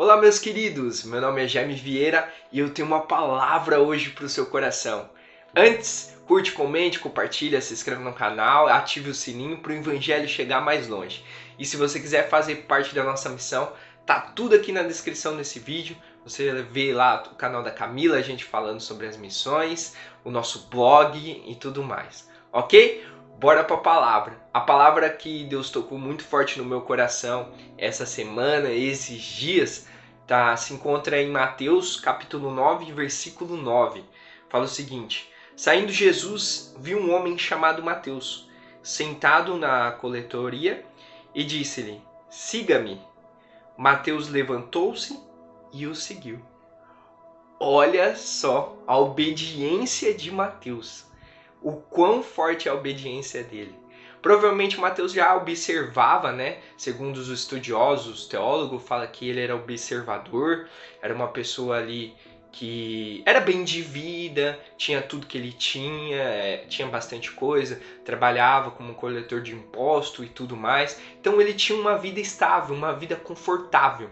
Olá, meus queridos! Meu nome é Jaime Vieira e eu tenho uma palavra hoje para o seu coração. Antes, curte, comente, compartilha, se inscreva no canal, ative o sininho para o Evangelho chegar mais longe. E se você quiser fazer parte da nossa missão, tá tudo aqui na descrição desse vídeo. Você vê lá o canal da Camila, a gente falando sobre as missões, o nosso blog e tudo mais, ok? Bora para a palavra. A palavra que Deus tocou muito forte no meu coração essa semana, esses dias, se encontra em Mateus capítulo 9, versículo 9. Fala o seguinte: saindo Jesus, viu um homem chamado Mateus, sentado na coletoria, e disse-lhe: siga-me. Mateus levantou-se e o seguiu. Olha só a obediência de Mateus. O quão forte é a obediência dele. Provavelmente Mateus já observava, né? Segundo os estudiosos, os teólogos, fala que ele era observador, era uma pessoa ali que era bem de vida, tinha tudo que ele tinha bastante coisa, trabalhava como coletor de imposto e tudo mais. Então ele tinha uma vida estável, uma vida confortável.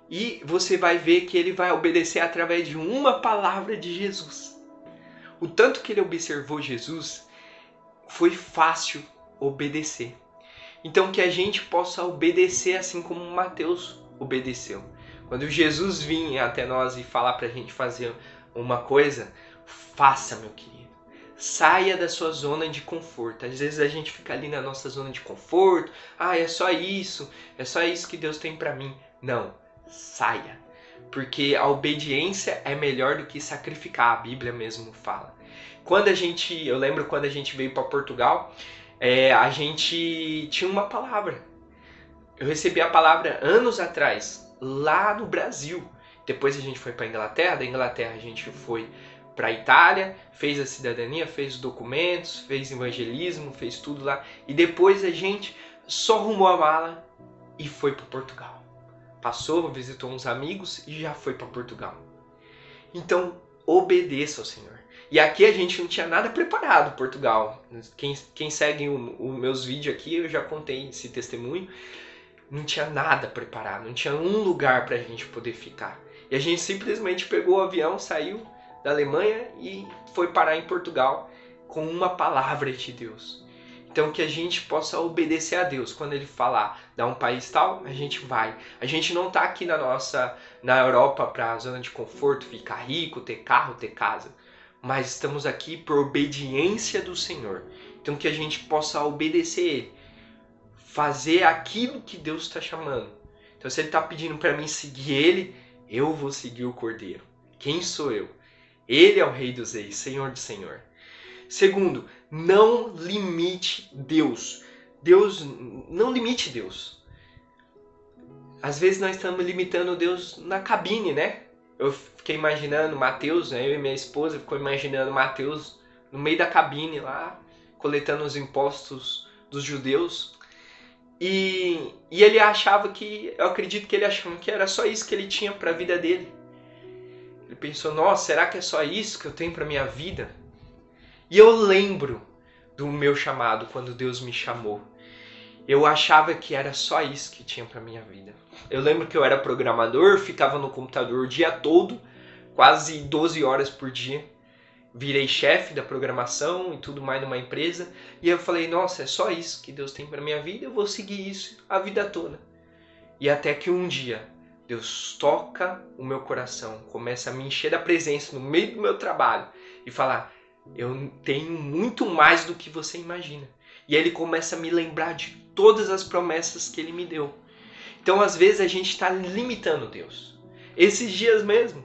E você vai ver que ele vai obedecer através de uma palavra de Jesus. O tanto que ele observou Jesus, foi fácil obedecer. Então que a gente possa obedecer assim como Mateus obedeceu. Quando Jesus vinha até nós e falar para a gente fazer uma coisa, faça, meu querido. Saia da sua zona de conforto. Às vezes a gente fica ali na nossa zona de conforto. É só isso que Deus tem para mim. Não, saia. Porque a obediência é melhor do que sacrificar, a Bíblia mesmo fala. Eu lembro quando a gente veio para Portugal, a gente tinha uma palavra. Eu recebi a palavra anos atrás, lá no Brasil. Depois a gente foi para a Inglaterra, da Inglaterra a gente foi para a Itália, fez a cidadania, fez os documentos, fez evangelismo, fez tudo lá. E depois a gente só arrumou a mala e foi para Portugal. Passou, visitou uns amigos e já foi para Portugal. Então, obedeça ao Senhor. E aqui a gente não tinha nada preparado, Portugal. Quem segue os meus vídeos aqui, eu já contei esse testemunho. Não tinha nada preparado, não tinha um lugar para a gente poder ficar. E a gente simplesmente pegou o avião, saiu da Alemanha e foi parar em Portugal com uma palavra de Deus. Então que a gente possa obedecer a Deus. Quando Ele falar, dá um país tal, a gente vai. A gente não está aqui na Europa para a zona de conforto, ficar rico, ter carro, ter casa. Mas estamos aqui por obediência do Senhor. Então que a gente possa obedecer Ele. Fazer aquilo que Deus está chamando. Então se Ele está pedindo para mim seguir Ele, eu vou seguir o Cordeiro. Quem sou eu? Ele é o Rei dos Reis, Senhor do Senhor. Segundo, não limite Deus. Não limite Deus. Às vezes nós estamos limitando Deus na cabine, né? Eu fiquei imaginando Mateus, né? Eu e minha esposa ficou imaginando Mateus no meio da cabine lá, coletando os impostos dos judeus. E ele achava eu acredito que ele achava que era só isso que ele tinha para a vida dele. Ele pensou, nossa, será que é só isso que eu tenho para minha vida? E eu lembro do meu chamado, quando Deus me chamou. Eu achava que era só isso que tinha para minha vida. Eu lembro que eu era programador, ficava no computador o dia todo, quase 12 horas por dia. Virei chefe da programação e tudo mais numa empresa. E eu falei, nossa, é só isso que Deus tem para minha vida, eu vou seguir isso a vida toda. E até que um dia, Deus toca o meu coração, começa a me encher da presença no meio do meu trabalho e falar, eu tenho muito mais do que você imagina. E aí Ele começa a me lembrar de todas as promessas que Ele me deu. Então às vezes a gente está limitando Deus. Esses dias mesmo,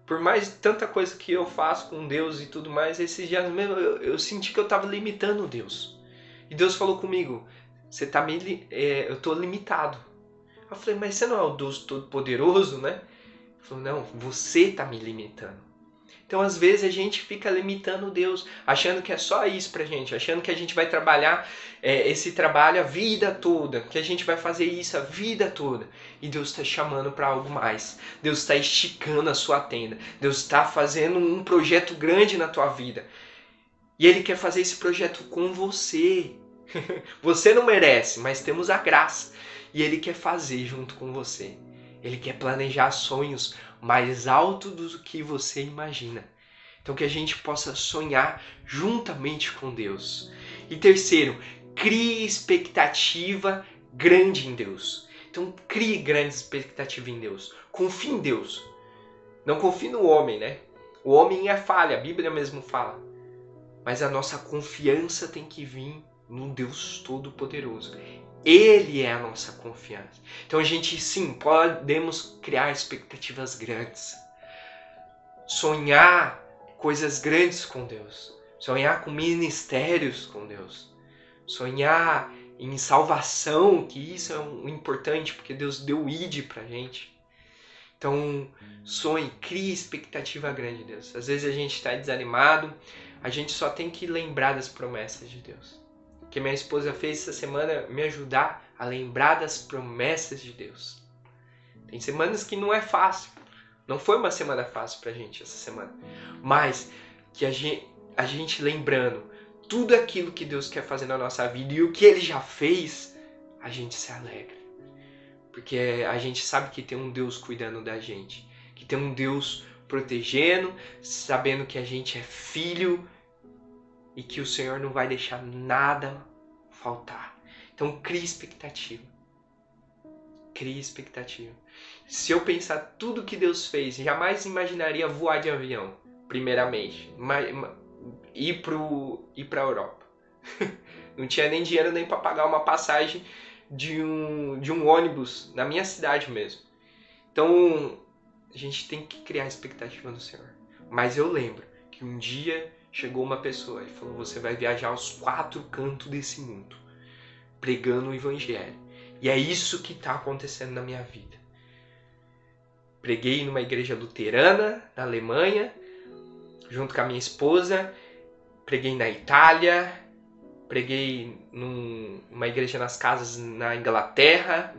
por mais tanta coisa que eu faço com Deus e tudo mais, esses dias mesmo eu senti que eu estava limitando Deus. E Deus falou comigo, eu estou limitado. Eu falei, mas você não é o Deus Todo-Poderoso, né? Ele falou, não, você está me limitando. Então, às vezes, a gente fica limitando Deus, achando que é só isso pra gente, achando que a gente vai trabalhar esse trabalho a vida toda, que a gente vai fazer isso a vida toda. E Deus está chamando para algo mais. Deus está esticando a sua tenda. Deus está fazendo um projeto grande na tua vida. E Ele quer fazer esse projeto com você. Você não merece, mas temos a graça. E Ele quer fazer junto com você. Ele quer planejar sonhos mais alto do que você imagina. Então que a gente possa sonhar juntamente com Deus. E terceiro, crie expectativa grande em Deus. Então crie grande expectativa em Deus. Confie em Deus. Não confie no homem, né? O homem é falha, a Bíblia mesmo fala. Mas a nossa confiança tem que vir no Deus Todo-Poderoso. Ele é a nossa confiança. Então a gente, sim, podemos criar expectativas grandes. Sonhar coisas grandes com Deus. Sonhar com ministérios com Deus. Sonhar em salvação, que isso é importante, porque Deus deu o ID pra gente. Então, sonhe, crie expectativa grande de Deus. Às vezes a gente está desanimado, a gente só tem que lembrar das promessas de Deus. O que minha esposa fez essa semana me ajudar a lembrar das promessas de Deus. Tem semanas que não é fácil. Não foi uma semana fácil pra gente essa semana. Mas que a gente lembrando tudo aquilo que Deus quer fazer na nossa vida e o que Ele já fez, a gente se alegra. Porque a gente sabe que tem um Deus cuidando da gente. Que tem um Deus protegendo, sabendo que a gente é filho e que o Senhor não vai deixar nada faltar. Então crie expectativa. Crie expectativa. Se eu pensar tudo que Deus fez, jamais imaginaria voar de avião, primeiramente. Ir para a Europa. Não tinha nem dinheiro nem para pagar uma passagem de um ônibus na minha cidade mesmo. Então, a gente tem que criar expectativa no Senhor. Mas eu lembro que um dia chegou uma pessoa e falou: você vai viajar aos 4 cantos desse mundo, pregando o Evangelho. E é isso que está acontecendo na minha vida. Preguei numa igreja luterana na Alemanha, junto com a minha esposa. Preguei na Itália. Preguei numa igreja nas casas na Inglaterra.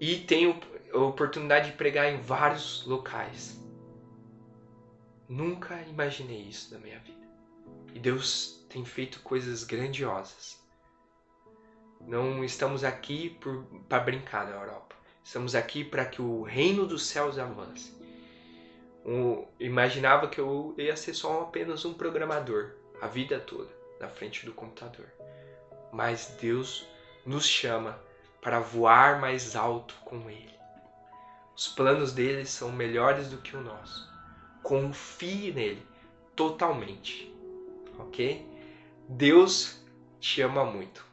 E tenho a oportunidade de pregar em vários locais. Nunca imaginei isso na minha vida. E Deus tem feito coisas grandiosas. Não estamos aqui para brincar na Europa. Estamos aqui para que o reino dos céus avance. Imaginava que eu ia ser só apenas um programador a vida toda na frente do computador. Mas Deus nos chama para voar mais alto com Ele. Os planos dele são melhores do que o nosso. Confie nele totalmente. Ok? Deus te ama muito.